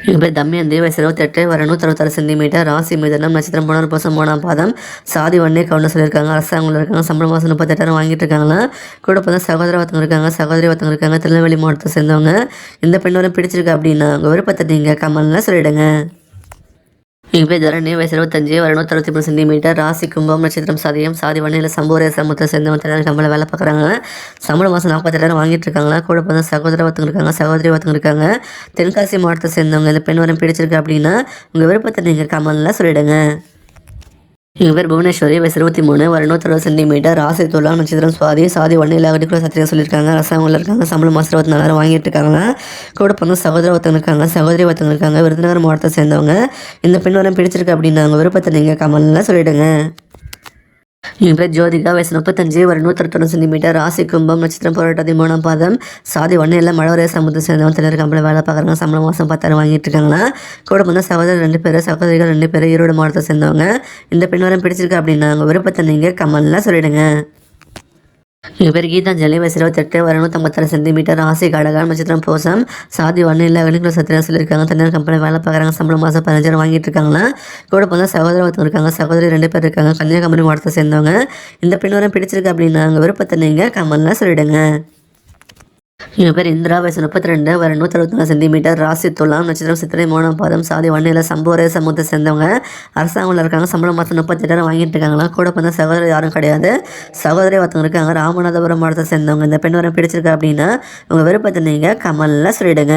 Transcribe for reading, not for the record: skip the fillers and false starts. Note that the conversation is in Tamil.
இவங்க பேர் தம்யந்தி, வயசு 28, வர 166 சென்டிமீட்டர், ராசி மிதுனம், நட்சத்திரம் புனர்பூசம், 3ஆம் பாதம், சாதி வன்னே கவுண்டர் சொல்லியிருக்காங்க. அரசாங்கத்தில் இருக்காங்க. சம்பளம் மாதம் 38,000 வாங்கிட்டு இருக்காங்களா. கூட பார்த்தா சகோதர ஒருத்தவங்க இருக்காங்க, சகோதரி ஒருத்தவங்க இருக்காங்க. திருநெல்வேலி மாவட்டத்தை சேர்ந்தவங்க. இந்த பெண் வரும் பிடிச்சிருக்கு அப்படின்னா உங்கள் விருப்பத்தை நீங்கள் கமெண்ட்ல சொல்லிடுங்க. எங்கள் பேர் தரணி, வயசு 25, வர 163 சென்டிமீட்டர், ராசி கும்பம், நட்சத்திரம் சதயம், சாதி வண்ணியில் சம்பூரிய சமூகத்தை சேர்ந்தவங்க தனியார் கம்பெனியில் வேலை பார்க்குறாங்க. சம்பளம் மாதம் 40,000 வாங்கிட்டு இருக்காங்களா. கூட பார்த்தா சகோதர ஒருத்தவங்க இருக்காங்க, சகோதரி ஒருத்தவங்க இருக்காங்க. தென்காசி மாவட்டத்தை சேர்ந்தவங்க. இந்த பெண் வரம் பிடிச்சிருக்கு அப்படின்னா உங்கள் விருப்பத்தை நீங்கள் கமெண்ட்ல சொல்லிடுங்க. எங்கள் பேர் புவனேஸ்வரி, வயசு 23, வர 160 சென்டிமீட்டர், ராசி துலாம், நட்சத்திரம் சுவாதி, சாதி வண்ணியில் அடிக்குள்ள சத்திரியாக சொல்லியிருக்காங்க. அரசாங்கத்தில் இருக்காங்க. சம்பளம் மாதம் 24,000 வாங்கிட்டு இருக்காங்க. கூட பிறந்த சகோதர ஒருத்தவங்க இருக்காங்க, சகோதரி ஒருத்தவங்க இருக்காங்க. விருதுநகர் மாவட்டத்தை சேர்ந்தவங்க. இந்த பெண் வரம் பிடிச்சிருக்கு அப்படின்னா உங்கள் விருப்பத்தை நீங்கள் கமெண்ட்ல சொல்லிடுங்க. என் பேர் ஜோதிகா, வயசு 35, வர 161 சென்டிமீட்டர், ராசி கும்பம், நட்சத்திரம் புரட்டாதி, 3ஆம் பாதம், சாதி வண்ணியில் மழவரைய சமூகத்தை சேர்ந்தவங்க தனியார் கம்பெனியில் வேலை பார்க்குறாங்க. சம்பளம் மாதம் 10,000 வாங்கிட்டு இருக்காங்களா. கூட பிறந்த சகோதரர் 2 பேர், சகோதரிகள் 2 பேர், ஈரோடு மாவட்டத்தை சேர்ந்தவங்க. இந்த பெண் வரம் பிடிச்சிருக்கு அப்படின்னா உங்கள் விருப்பத்தை நீங்கள் கமெண்ட்ல சொல்லிடுங்க. எங்கள் பேர் கீதாஞ்சலி, வயசு 28, வர 156 சென்டிமீட்டர், ராசி கடகம், நட்சத்திரம் பூசம், சாதி வண்ணியில் அடிக்குள்ள சத்திரியாக சொல்லியிருக்காங்க. தனியார் கம்பெனியில் வேலை பார்க்குறாங்க. சம்பளம் மாதம் 15,000 வாங்கிட்டு இருக்காங்களா. கூட பிறந்த சகோதர ஒருத்தவங்க இருக்காங்க, சகோதரி 2 பேர் இருக்காங்க. கன்னியாகுமரி மாவட்டத்தை சேர்ந்தவங்க. இந்த பெண் வரம் பிடிச்சிருக்கு அப்படின்னா உங்கள் விருப்பத்தை நீங்கள் கமெண்ட்ல சொல்லிடுங்க. எங்கள் பேர் இந்திரா, வயசு 32, வர 164 சென்டிமீட்டர், ராசி துலாம், நட்சத்திரம் சித்திரை, 3ஆம் பாதம், சாதி வண்ணியில் சம்பூரிய சமூகத்தை சேர்ந்தவங்க. அரசாங்கத்தில் இருக்காங்க. சம்பளம் மாதம் 38,000 வாங்கிட்டு இருக்காங்களா. கூட பிறந்த சகோதரி யாரும் கிடையாது, சகோதரி ஒருத்தவங்க இருக்காங்க. ராமநாதபுரம் மாவட்டத்தை சேர்ந்தவங்க. இந்த பெண் வரம் பிடிச்சிருக்கு அப்படின்னா உங்கள் விருப்பத்தை நீங்கள் கமெண்ட்ல சொல்லிடுங்க.